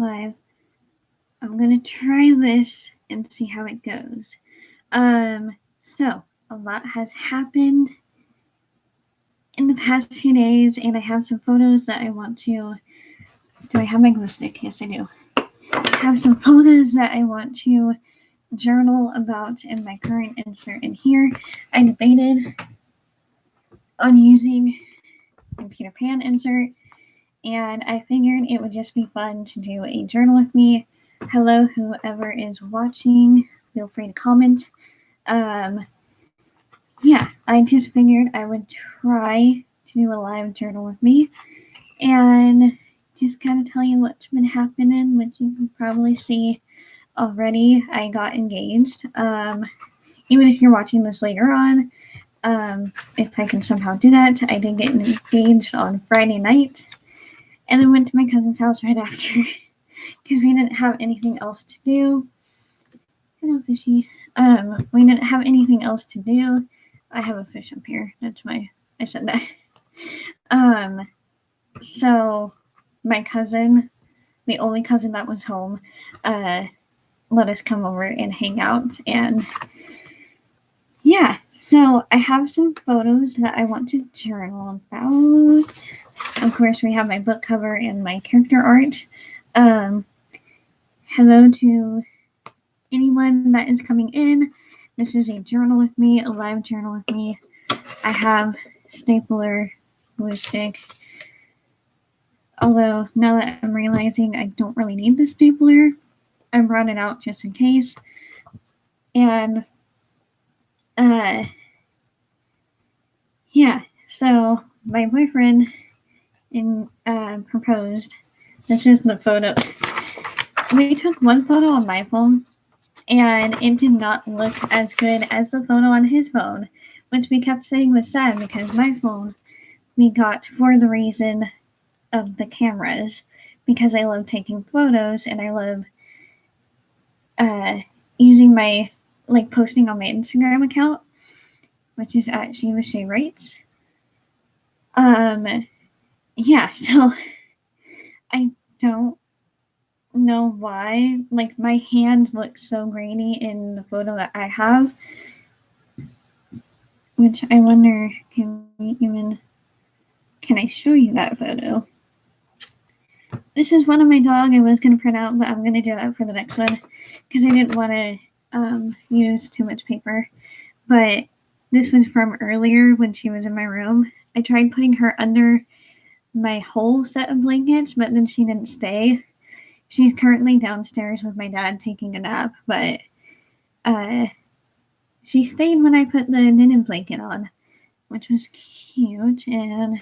live. I'm going to try this and see how it goes. So, a lot has happened in the past few days, and I have some photos that I want to... Do I have my glue stick? Yes, I do. I have some photos that I want to journal about in my current insert in here. I debated on using a Peter Pan insert, and I figured it would just be fun to do a journal with me. Hello, whoever is watching, feel free to comment. Yeah, I just figured I would try to do a live journal with me and just kind of tell you what's been happening, which you can probably see already. I got engaged. Even if you're watching this later on, if I can somehow do that, I did get engaged on Friday night and then went to my cousin's house right after because we didn't have anything else to do. Hello, fishy. We didn't have anything else to do. I have a fish up here. That's why I said that. So my cousin, the only cousin that was home, let us come over and hang out. And yeah, so I have some photos that I want to journal about. Of course, we have my book cover and my character art. Hello to anyone that is coming in. This is a journal with me, a live journal with me. I have stapler, glue stick. Although now that I'm realizing I don't really need the stapler, I brought it out just in case. And yeah, so my boyfriend proposed. This is the photo. We took one photo on my phone, and it did not look as good as the photo on his phone, which we kept saying was sad because my phone we got for the reason of the cameras, because I love taking photos and I love using my, like, posting on my Instagram account, which is at Sheila Shea Writes. Yeah, so I don't know why, like, my hand looks so grainy in the photo that I have, which I wonder, can I show you that photo? This is one of my dog I was going to print out, but I'm going to do that for the next one because I didn't want to use too much paper. But this was from earlier when she was in my room. I tried putting her under my whole set of blankets, but then she didn't stay. She's currently downstairs with my dad taking a nap, but she stayed when I put the linen blanket on, which was cute. And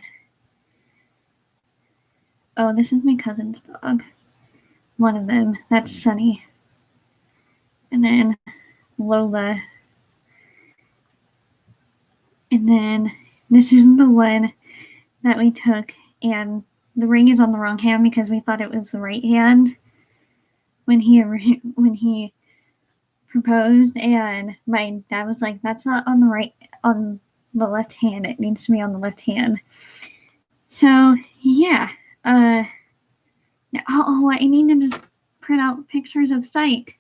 oh, this is my cousin's dog. One of them. That's Sunny. And then Lola. And then this is the one that we took, and the ring is on the wrong hand because we thought it was the right hand when he proposed, and my dad was like, "That's not on the left hand. It needs to be on the left hand." So yeah. Oh, I needed to print out pictures of Psych.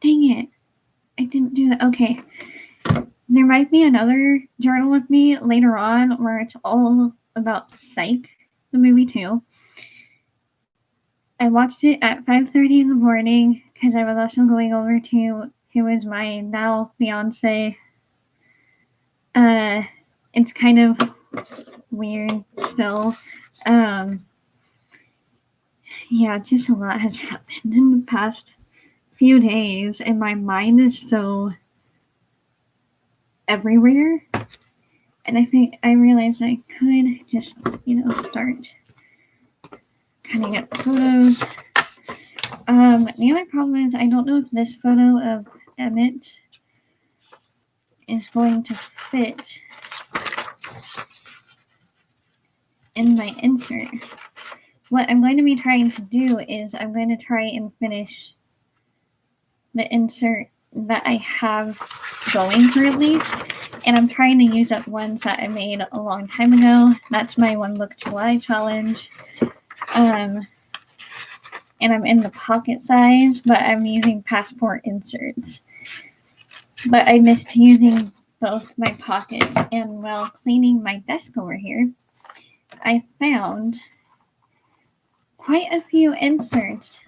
Dang it. I didn't do that. Okay. There might be another journal with me later on where it's all about Psych, the movie too. I watched it at 5:30 in the morning because I was also going over to who is my now fiance. It's kind of weird still. Yeah, just a lot has happened in the past few days, and my mind is so everywhere. And I think I realized I could just, start cutting up photos. The other problem is I don't know if this photo of Emmett is going to fit in my insert. What I'm going to be trying to do is I'm going to try and finish the insert that I have going currently, and I'm trying to use up ones that I made a long time ago. That's my One Book July challenge. and I'm in the pocket size, but I'm using passport inserts. But I missed using both my pockets, and while cleaning my desk over here, I found quite a few inserts.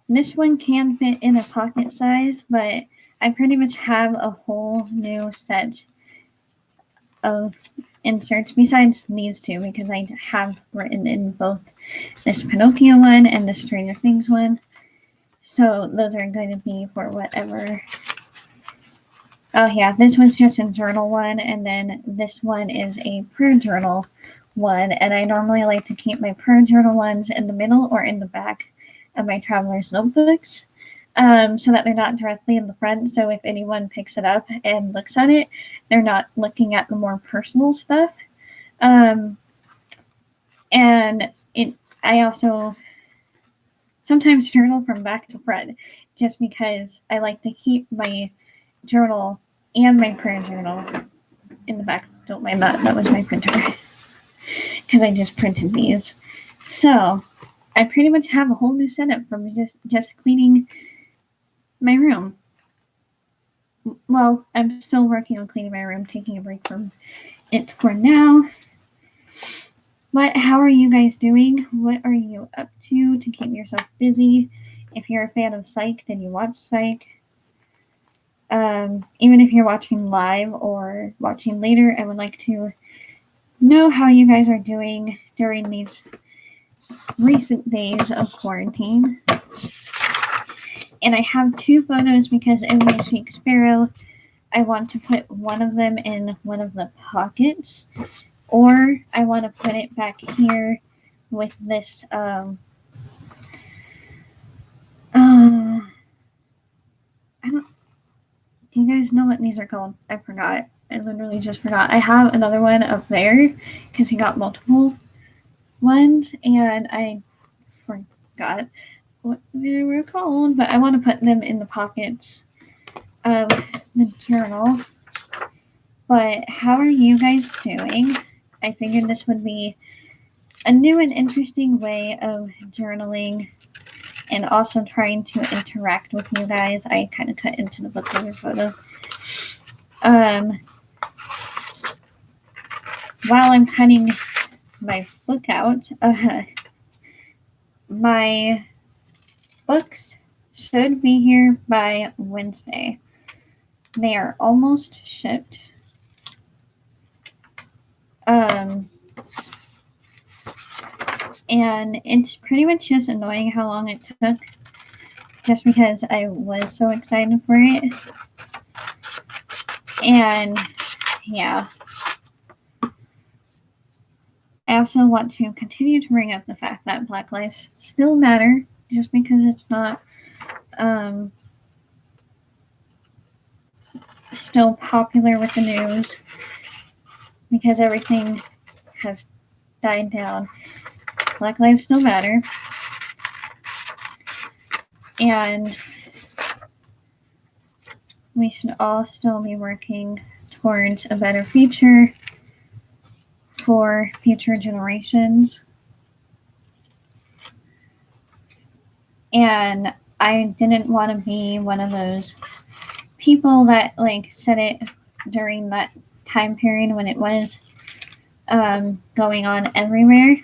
This one can fit in a pocket size, but I pretty much have a whole new set of inserts besides these two, because I have written in both this Pinocchio one and the Stranger Things one. So those are going to be for whatever. Oh yeah, this was just a journal one, and then this one is a prayer journal one, and I normally like to keep my prayer journal ones in the middle or in the back of my traveler's notebooks, so that they're not directly in the front. So if anyone picks it up and looks at it, they're not looking at the more personal stuff. And I also sometimes journal from back to front, just because I like to keep my journal and my prayer journal in the back. Don't mind that. That was my printer, because I just printed these. So I pretty much have a whole new setup from just cleaning my room. Well, I'm still working on cleaning my room, taking a break from it for now. But how are you guys doing? What are you up to keep yourself busy? If you're a fan of Psych, then you watch Psych. Even if you're watching live or watching later, I would like to know how you guys are doing during these recent days of quarantine. And I have two photos because in my Chic Sparrow, I want to put one of them in one of the pockets, or I want to put it back here with this I don't. Do you guys know what these are called? I forgot. I literally just forgot. I have another one up there because he got multiple ones, and I forgot what they were called. But I want to put them in the pockets of the journal. But how are you guys doing? I figured this would be a new and interesting way of journaling, and also trying to interact with you guys. I kind of cut into the book cover photo. While I'm cutting my book out, my books should be here by Wednesday. They are almost shipped. And it's pretty much just annoying how long it took, just because I was so excited for it. And yeah, I also want to continue to bring up the fact that Black lives still matter, just because it's not still popular with the news, because everything has died down. Black lives still matter. And we should all still be working towards a better future for future generations. And I didn't want to be one of those people that said it during that time period when it was going on everywhere.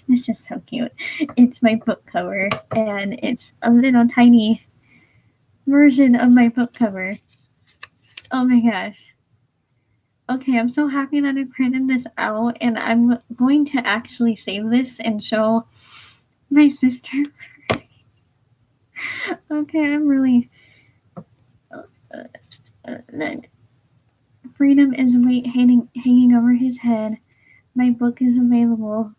This is so cute. It's my book cover, and it's a little tiny version of my book cover. Oh my gosh. Okay, I'm so happy that I printed this out, and I'm going to actually save this and show my sister first. Okay, I'm really... Freedom is a weight hanging over his head. My book is available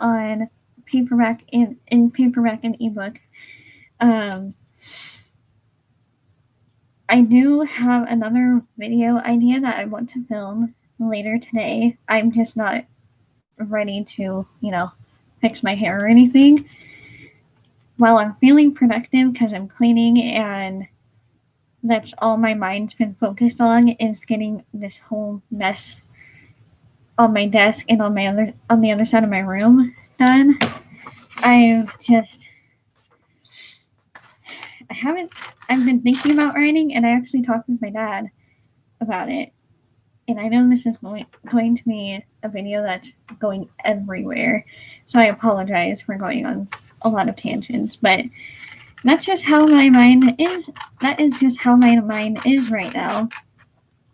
on paperback and ebook. I do have another video idea that I want to film later today. I'm just not ready to, fix my hair or anything while I'm feeling productive, because I'm cleaning, and that's all my mind's been focused on, is getting this whole mess on my desk and on the other side of my room done. I've just I've been thinking about writing, and I actually talked with my dad about it. And I know this is going to be a video that's going everywhere, so I apologize for going on a lot of tangents, but that's just how my mind is. That is just how my mind is right now,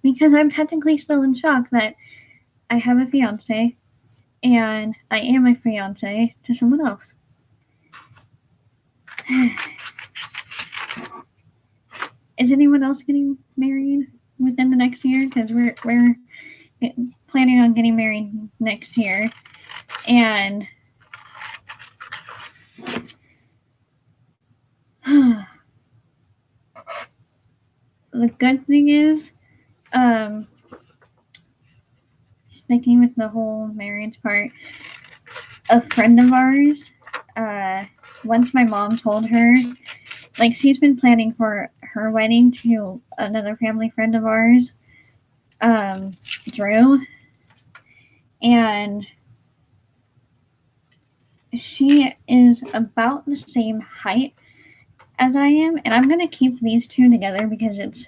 because I'm technically still in shock that I have a fiance, and I am a fiance to someone else. Is anyone else getting married within the next year? Because we're planning on getting married next year, and the good thing is, sticking with the whole marriage part, a friend of ours, once my mom told her, like, she's been planning for her wedding to another family friend of ours, Drew, and she is about the same height as I am, and I'm gonna keep these two together because it's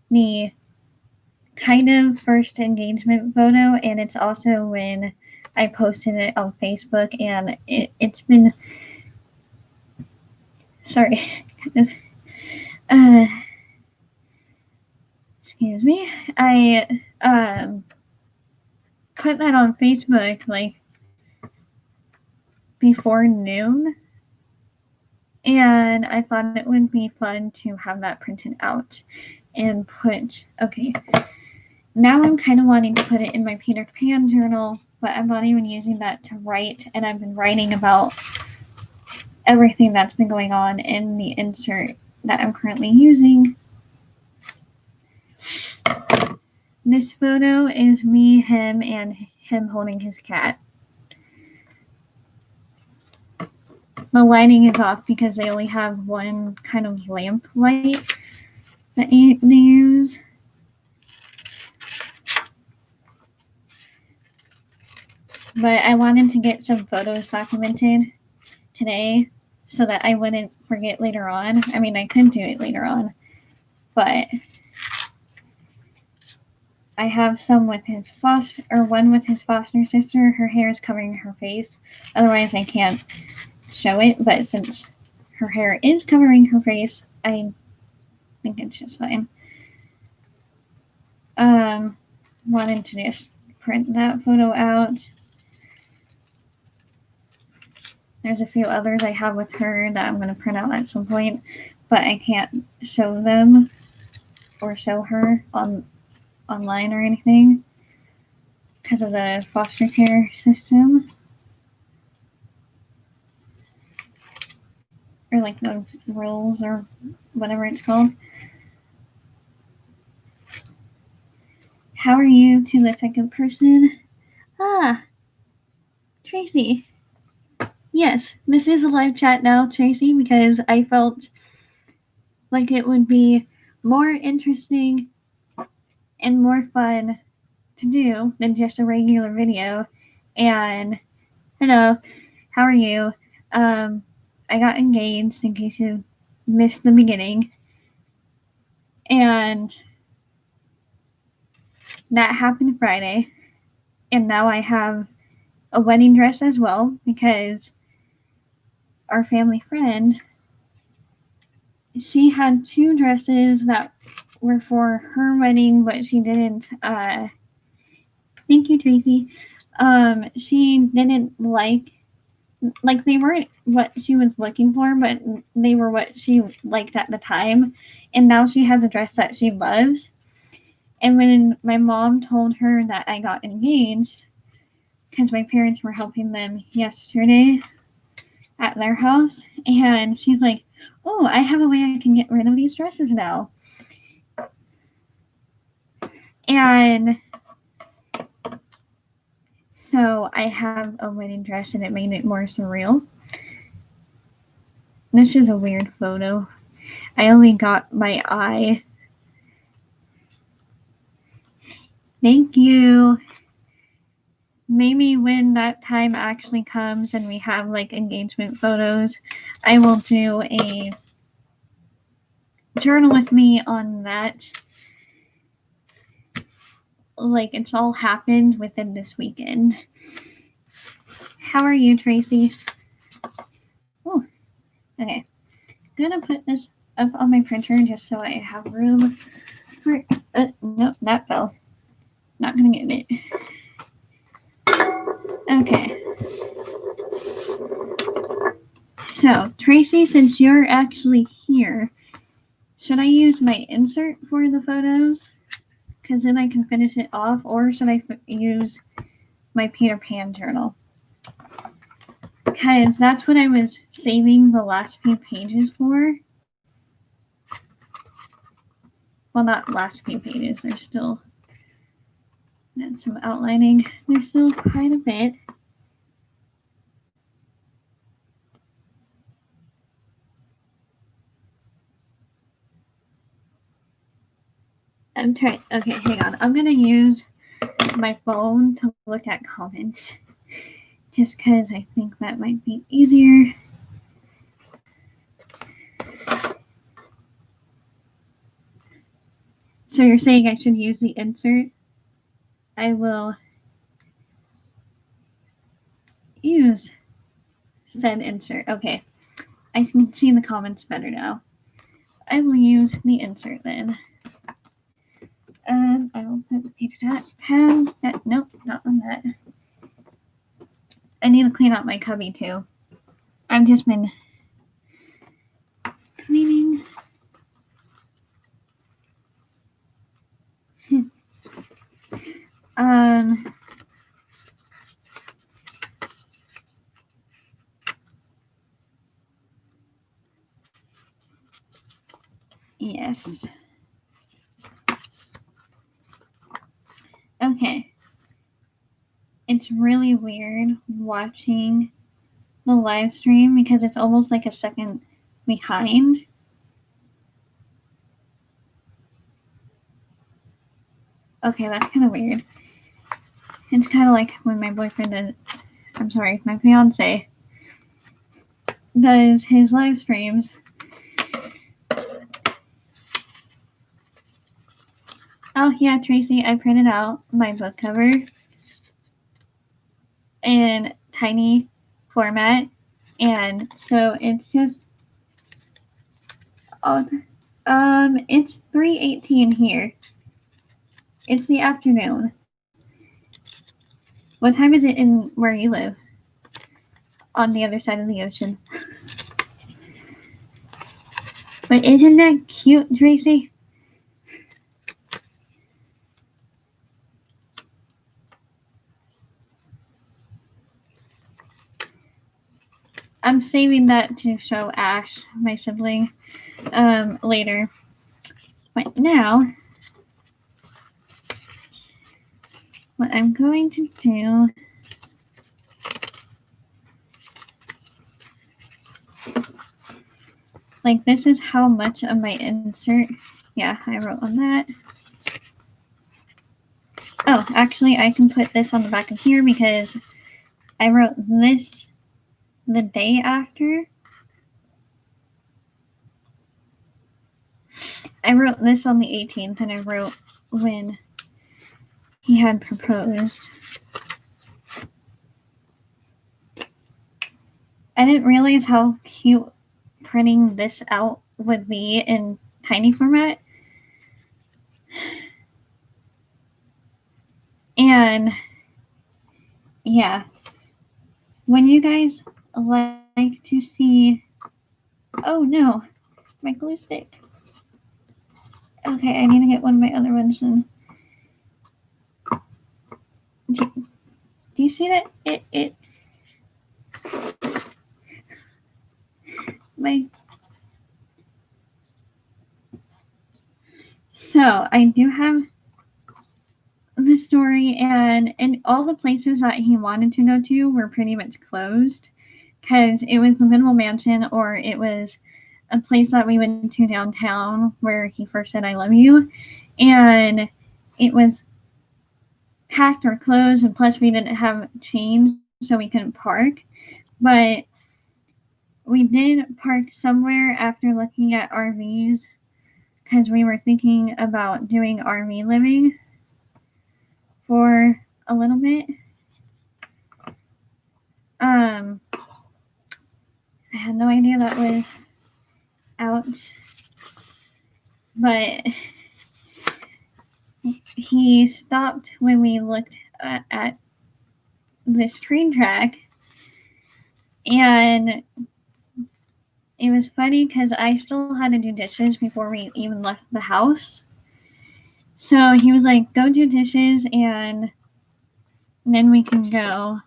the kind of first engagement photo, and it's also when I posted it on Facebook, and it's been, sorry, excuse me, I put that on Facebook like before noon, and I thought it would be fun to have that printed out and put, okay, now I'm kind of wanting to put it in my Peter Pan journal, but I'm not even using that to write, and I've been writing about everything that's been going on in the insert that I'm currently using. This photo is me, him, and him holding his cat. The lighting is off because they only have one kind of lamp light that they use. But I wanted to get some photos documented today so that I wouldn't forget later on. I mean, I could do it later on, but I have some with his one with his foster sister. Her hair is covering her face. Otherwise, I can't show it, but since her hair is covering her face, I think it's just fine. Wanted to just print that photo out. There's a few others I have with her that I'm going to print out at some point, but I can't show them or show her online or anything because of the foster care system. Or like the rules or whatever it's called. How are you to the second person? Tracy. Yes, this is a live chat now, Tracy, because I felt like it would be more interesting and more fun to do than just a regular video. And hello, how are you? I got engaged in case you missed the beginning, and that happened Friday, and now I have a wedding dress as well because our family friend, she had two dresses that were for her wedding, but she didn't, thank you, Tracy, she didn't like they weren't what she was looking for, but they were what she liked at the time, and now she has a dress that she loves. And when my mom told her that I got engaged, because my parents were helping them yesterday at their house, and she's like, oh, I have a way I can get rid of these dresses now. And so I have a wedding dress, and it made it more surreal. This is a weird photo. I only got my eye. Thank you. Maybe when that time actually comes and we have like engagement photos, I will do a journal with me on that. Like, it's all happened within this weekend. How are you, Tracy? Oh, okay. I'm gonna put this up on my printer just so I have room for. Nope, that fell. Not gonna get it. Okay. So, Tracy, since you're actually here, should I use my insert for the photos? Because then I can finish it off, or should I use my Peter Pan journal? Because that's what I was saving the last few pages for. Well, not last few pages, there's still some outlining. There's still quite a bit. I'm trying. Okay, hang on. I'm gonna use my phone to look at comments, just because I think that might be easier. So you're saying I should use the insert? I will use said insert. Okay, I can see the comments better now. I will use the insert then. I will put Peter Pan. Nope, not on that. I need to clean out my cubby too. I've just been cleaning. Yes. Okay. It's really weird watching the live stream because it's almost like a second behind. Okay, that's kind of weird. It's kind of like when my my fiance does his live streams. Oh yeah, Tracy, I printed out my book cover in tiny format, and so it's just it's 3:18 here. It's the afternoon. What time is it in where you live? On the other side of the ocean. But isn't that cute, Tracy? I'm saving that to show Ash, my sibling, later. But now, what I'm going to do like this is how much of my insert. Yeah, I wrote on that. Oh, actually, I can put this on the back of here because I wrote this the day after. I wrote this on the 18th, and I wrote when he had proposed. I didn't realize how cute printing this out would be in tiny format. And yeah, when you guys like to see, oh no, my glue stick. Okay, I need to get one of my other ones. And do you see that? It my. So I do have the story, and all the places that he wanted to go to were pretty much closed because it was the Minimal Mansion, or it was a place that we went to downtown where he first said I love you, and it was packed or closed, and plus we didn't have chains, so we couldn't park. But we did park somewhere after looking at RVs because we were thinking about doing RV living for a little bit. I had no idea that was out, but he stopped when we looked at this train track, and it was funny because I still had to do dishes before we even left the house. So he was like, go do dishes and then we can go.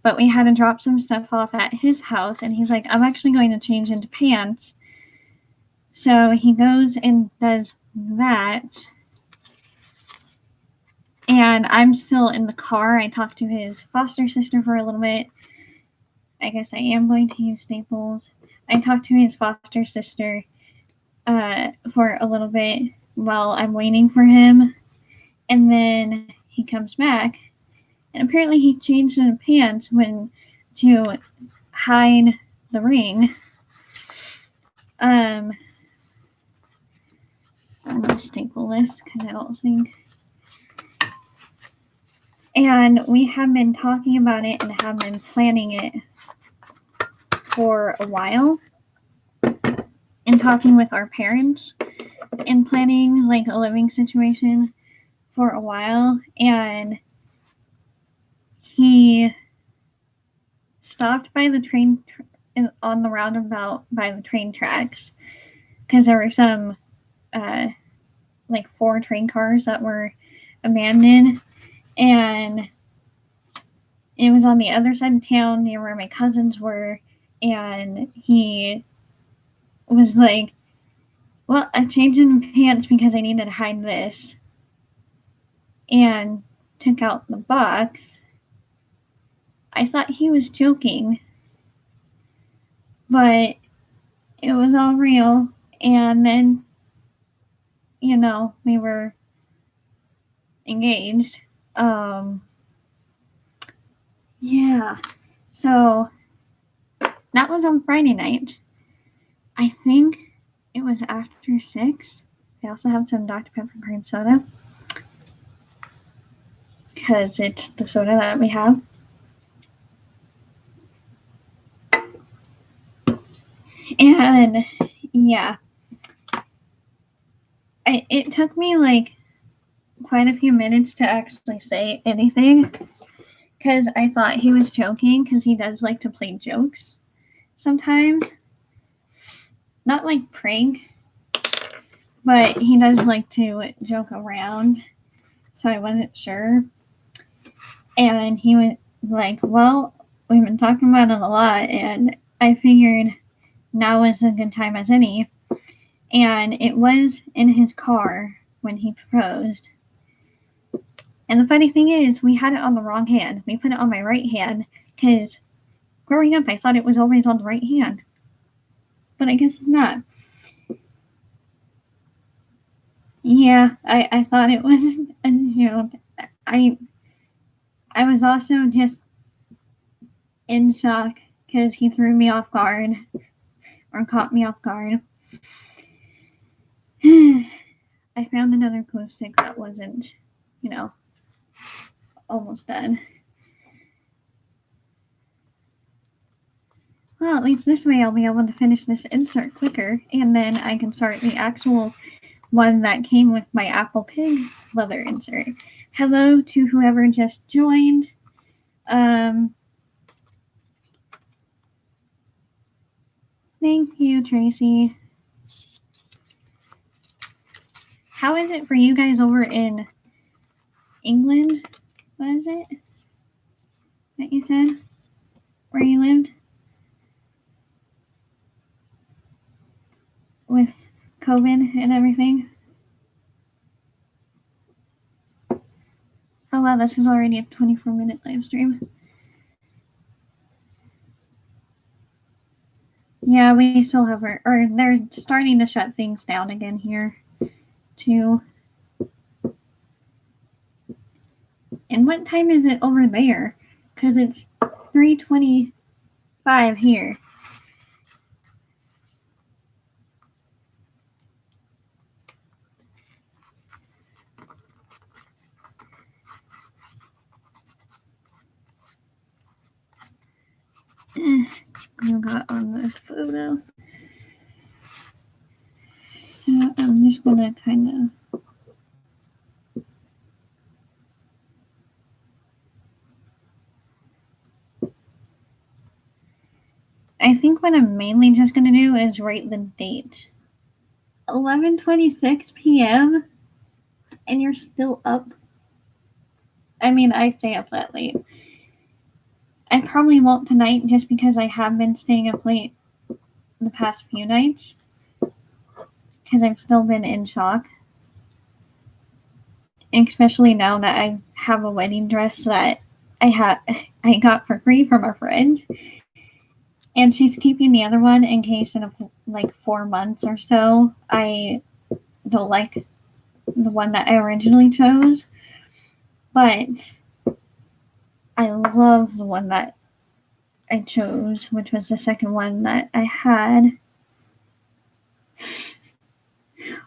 But we had to drop some stuff off at his house, and he's like, I'm actually going to change into pants. So he goes and does that. And I'm still in the car. I talked to his foster sister for a little bit. I guess I am going to use Staples. I talked to his foster sister for a little bit while I'm waiting for him. And then he comes back. And apparently he changed into pants to hide the ring. I'm going to staple this because I don't think. And we have been talking about it and have been planning it for a while. And talking with our parents and planning like a living situation for a while. And he stopped by the train on the roundabout by the train tracks because there were some like 4 train cars that were abandoned, and it was on the other side of town near where my cousins were, and he was like, well, I changed in pants because I needed to hide this, and took out the box. I thought he was joking, but it was all real. And then, we were engaged. Yeah. So that was on Friday night. I think it was after 6. I also have some Dr. Pepper cream soda because it's the soda that we have. And yeah, it took me like quite a few minutes to actually say anything because I thought he was joking because he does like to play jokes sometimes. Not like prank, but he does like to joke around. So I wasn't sure. And he was like, well, we've been talking about it a lot, and I figured now is a good time as any. And it was in his car when he proposed. And the funny thing is, we had it on the wrong hand. We put it on my right hand because growing up, I thought it was always on the right hand. But I guess it's not. Yeah, I thought it was a joke. I was also just in shock because he threw me off guard or caught me off guard. I found another glue stick that wasn't, almost done. Well, at least this way I'll be able to finish this insert quicker, and then I can start the actual one that came with my Apple Pig leather insert. Hello to whoever just joined. Thank you, Tracy. How is it for you guys over in England? What is it that you said? Where you lived? With COVID and everything? Oh wow, this is already a 24-minute live stream. Yeah, we still have or they're starting to shut things down again here, too. And what time is it over there? Because it's 3:25 here. got on the photo. So I'm just gonna kind of I think what I'm mainly just gonna do is write the date. 11:26 p.m. and you're still up. I mean, I stay up that late. I probably won't tonight just because I have been staying up late the past few nights because I've still been in shock. Especially now that I have a wedding dress that I got for free from a friend, and she's keeping the other one in case in like 4 months or so I don't like the one that I originally chose. But I love the one that I chose, which was the second one that I had.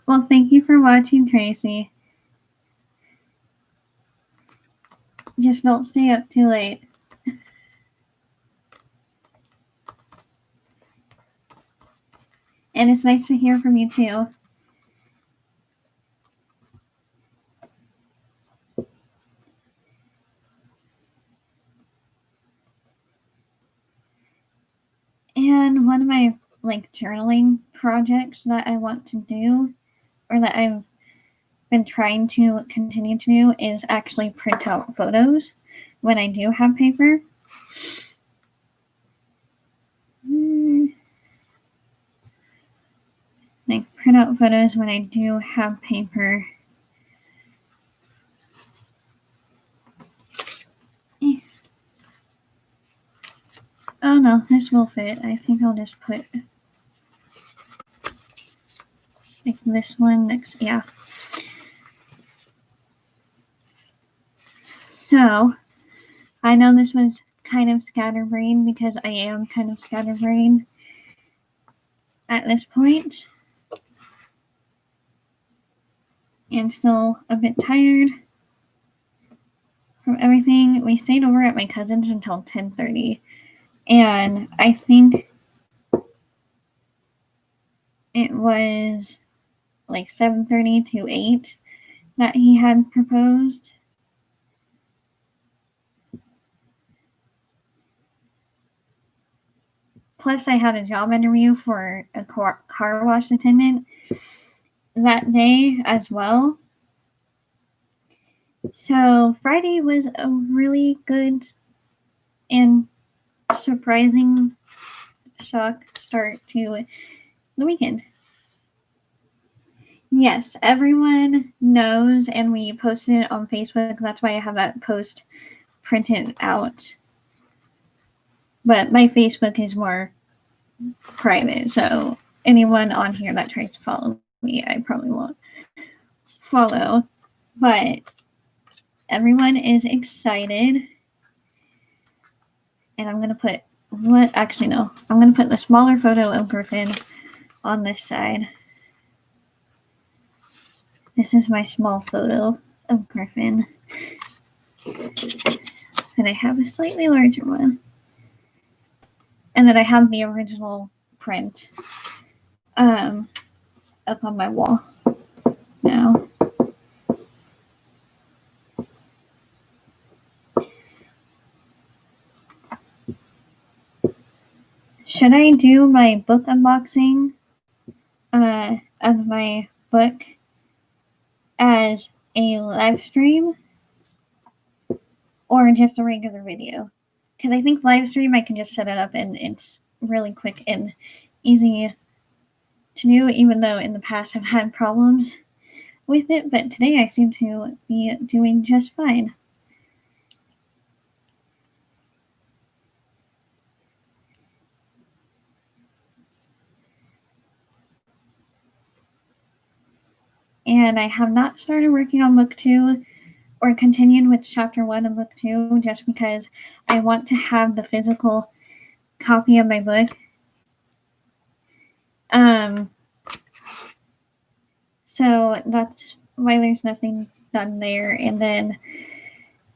Well, thank you for watching, Tracy. Just don't stay up too late. And it's nice to hear from you too. And one of my journaling projects that I want to do, or that I've been trying to continue to do, is actually print out photos when I do have paper. Like print out photos when I do have paper. Oh no, this will fit. I think I'll just put like this one next. Yeah. So I know this was kind of scatterbrained because I am kind of scatterbrained at this point and still a bit tired from everything. We stayed over at my cousin's until 10:30, and I think it was like 7:30 to 8 that he had proposed. Plus, I had a job interview for a car wash attendant that day as well. So Friday was a really good and surprising shock start to the weekend. Yes, everyone knows, and we posted it on Facebook. That's why I have that post printed out. But my Facebook is more private, so anyone on here that tries to follow me, I probably won't follow. But everyone is excited. And I'm going to put, I'm going to put the smaller photo of Griffin on this side. This is my small photo of Griffin. And I have a slightly larger one. And then I have the original print up on my wall now. Should I do my book unboxing of my book as a live stream or just a regular video? Because I think live stream I can just set it up and it's really quick and easy to do, even though in the past I've had problems with it, but today I seem to be doing just fine. And I have not started working on book 2 or continued with chapter 1 of book 2 just because I want to have the physical copy of my book. So that's why there's nothing done there. And then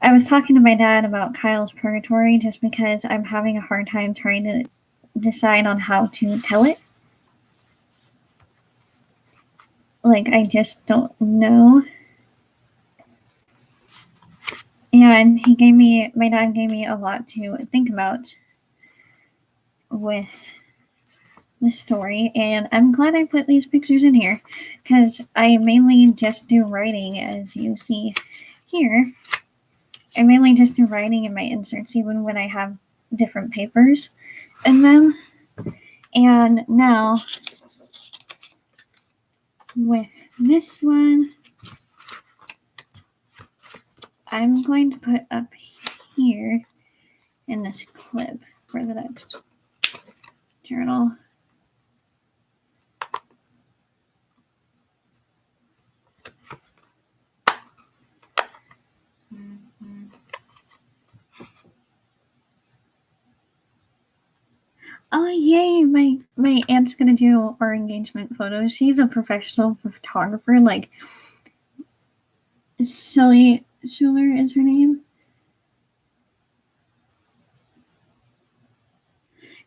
I was talking to my dad about Kyle's Purgatory just because I'm having a hard time trying to decide on how to tell it. Like, I just don't know. And my dad gave me a lot to think about with the story, and I'm glad I put these pictures in here because I mainly just do writing, as you see here. I mainly just do writing in my inserts, even when I have different papers in them. And now with this one, I'm going to put up here in this clip for the next journal. Oh yay! My aunt's gonna do our engagement photos. She's a professional photographer. Like Shelly Schuler is her name.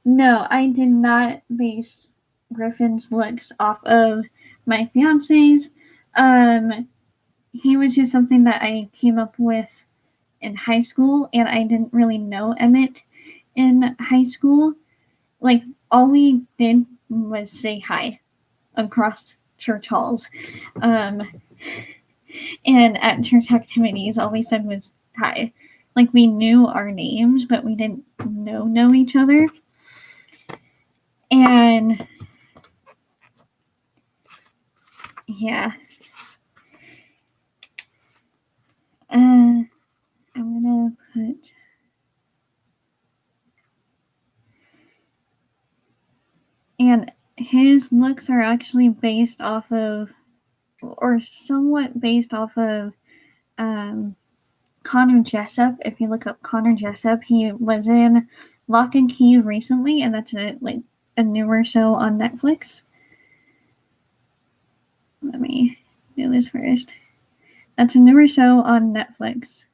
No, I did not base Griffin's looks off of my fiance's. He was just something that I came up with in high school, and I didn't really know Emmett in high school. Like, all we did was say hi across church halls. And at church activities, all we said was hi. Like, we knew our names, but we didn't know each other. And yeah. I'm gonna put and his looks are actually based off of, or somewhat based off of, Connor Jessup. If you look up Connor Jessup, he was in Lock and Key recently, and that's a newer show on Netflix. Let me do this first. That's a newer show on Netflix.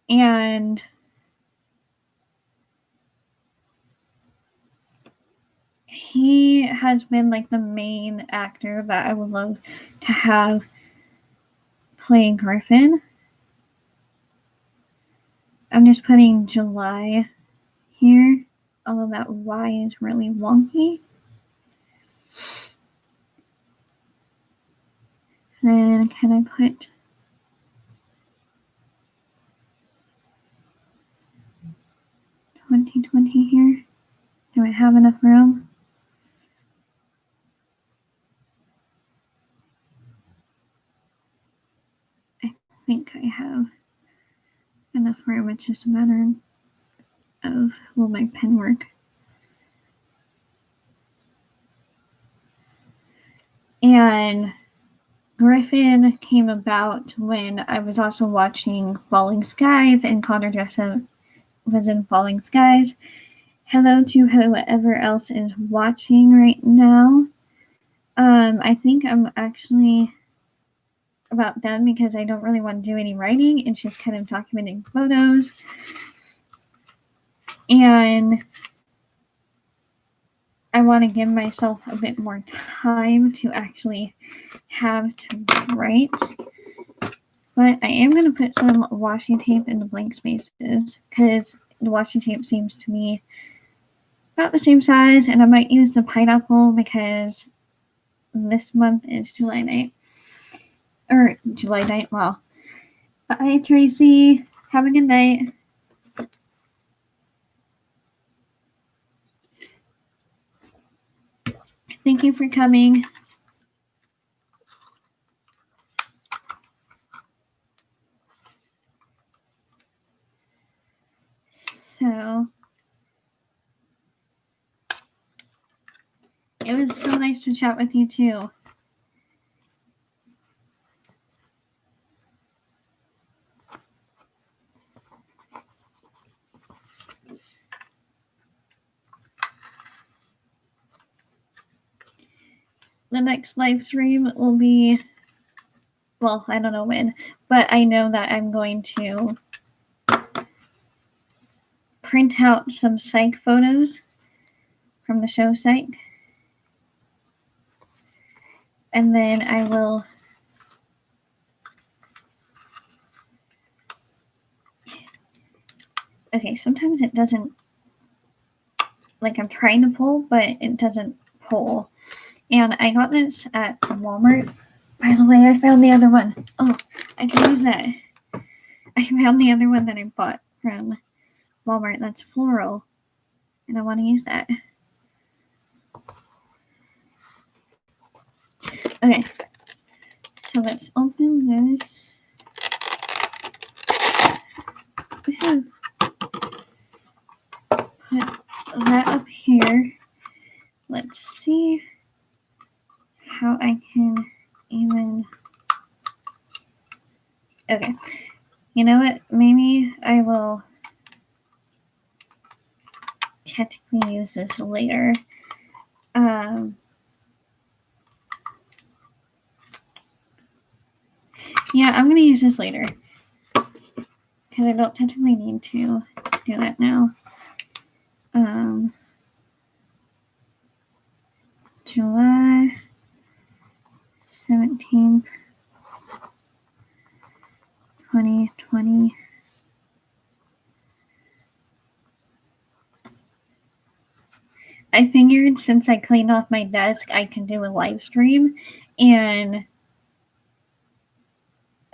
And he has been like the main actor that I would love to have play Griffin. I'm just putting July here, although that Y is really wonky. Then can I put "2020" here? Do I have enough room? I think I have enough room. It's just a matter of will my pen work. And Griffin came about when I was also watching Falling Skies, and Connor Jessup was in Falling Skies. Hello to whoever else is watching right now. I think I'm actually about done because I don't really want to do any writing. It's just kind of documenting photos. And I want to give myself a bit more time to actually have to write. But I am going to put some washi tape in the blank spaces because the washi tape seems to me about the same size, and I might use the pineapple because this month is July 9th. Or July 9th, wow. Bye, Tracy. Have a good night. Thank you for coming. So, it was so nice to chat with you too. The next live stream will be well, I don't know when, but I know that I'm going to print out some psych photos from the show psych. And then I will okay, sometimes it doesn't, like I'm trying to pull, but it doesn't pull. And I got this at Walmart. By the way, I found the other one. Oh, I can use that. I found the other one that I bought from Walmart that's floral, and I want to use that. Okay, so let's open this. Put that up here. Let's see how I can even. Okay, you know what? Maybe I will technically use this later. Yeah, I'm gonna use this later because I don't technically need to do that now. July 17th, 2020. I figured since I cleaned off my desk, I can do a live stream, and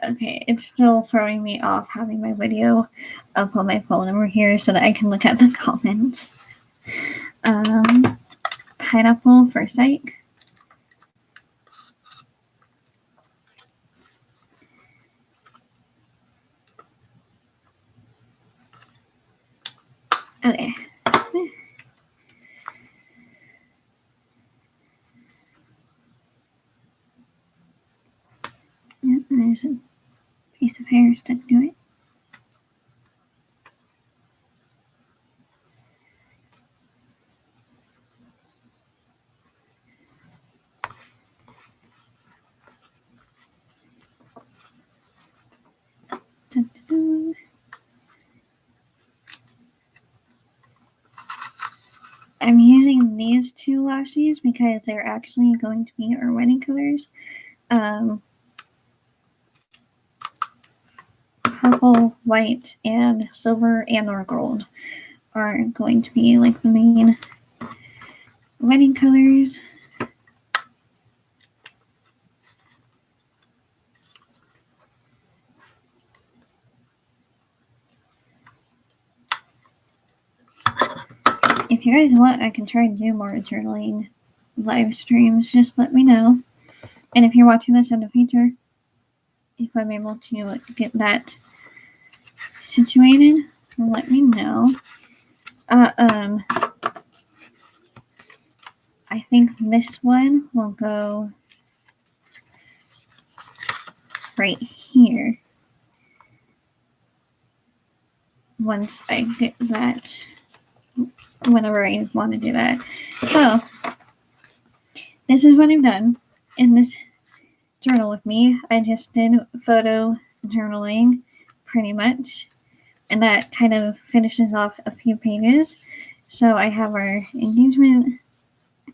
okay, it's still throwing me off having my video up on my phone over here so that I can look at the comments. Pineapple for psych. Okay. Yep, there's a piece of hair stuck to it. Dun-dun-dun. I'm using these two washes because they're actually going to be our wedding colors. Purple, white, and silver and or gold are going to be like the main wedding colors. If you guys want, I can try to do more journaling live streams. Just let me know. And if you're watching this in the future, if I'm able to get that situated, let me know. I think this one will go right here once I get that, whenever I want to do that. So, this is what I've done in this journal with me. I just did photo journaling pretty much, and that kind of finishes off a few pages. So I have our engagement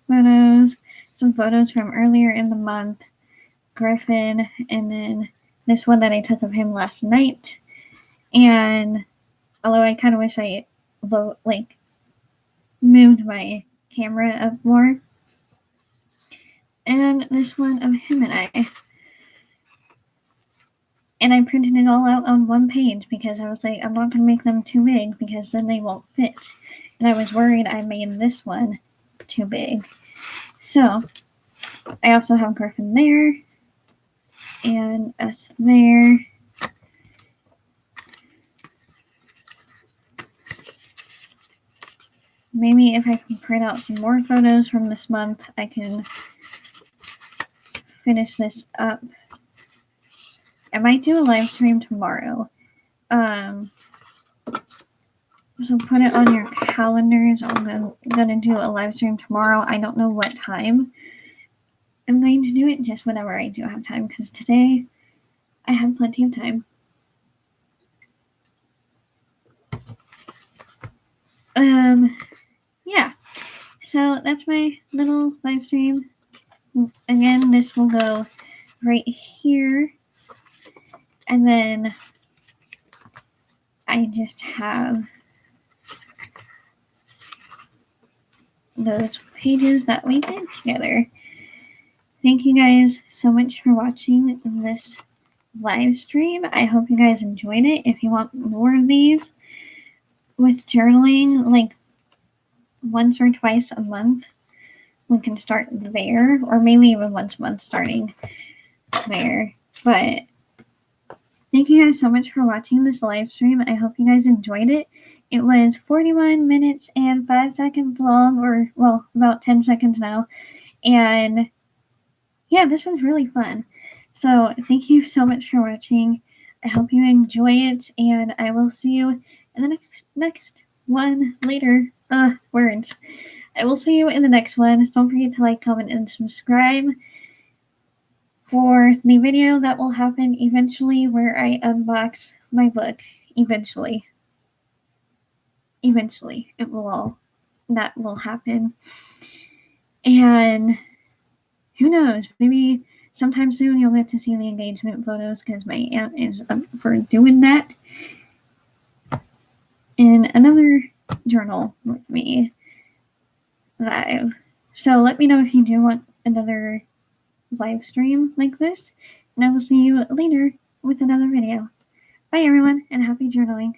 photos, some photos from earlier in the month, Griffin, and then this one that I took of him last night. And although I kind of wish I moved my camera up more. And this one of him and I. And I printed it all out on one page because I was like, I'm not going to make them too big because then they won't fit. And I was worried I made this one too big. So, I also have Griffin there. And us there. Maybe if I can print out some more photos from this month, I can finish this up. I might do a live stream tomorrow. So put it on your calendars. I'm gonna do a live stream tomorrow. I don't know what time I'm going to do it, just whenever I do have time, because today I have plenty of time. Yeah. So that's my little live stream. Again, this will go right here. And then I just have those pages that we did together. Thank you guys so much for watching this live stream. I hope you guys enjoyed it. If you want more of these with journaling, like once or twice a month, we can start there, or maybe even once a month starting there. But thank you guys so much for watching this live stream. I hope you guys enjoyed it. It was 41 minutes and 5 seconds long, or well, about 10 seconds now. And yeah, this was really fun. So thank you so much for watching. I hope you enjoy it, and I will see you in the next one later. Words. I will see you in the next one. Don't forget to like, comment, and subscribe for the video that will happen eventually, where I unbox my book. Eventually, that will happen. And who knows, maybe sometime soon you'll get to see the engagement photos, because my aunt is up for doing that in another journal with me live. So let me know if you do want another live stream like this, and I will see you later with another video. Bye everyone, and happy journaling.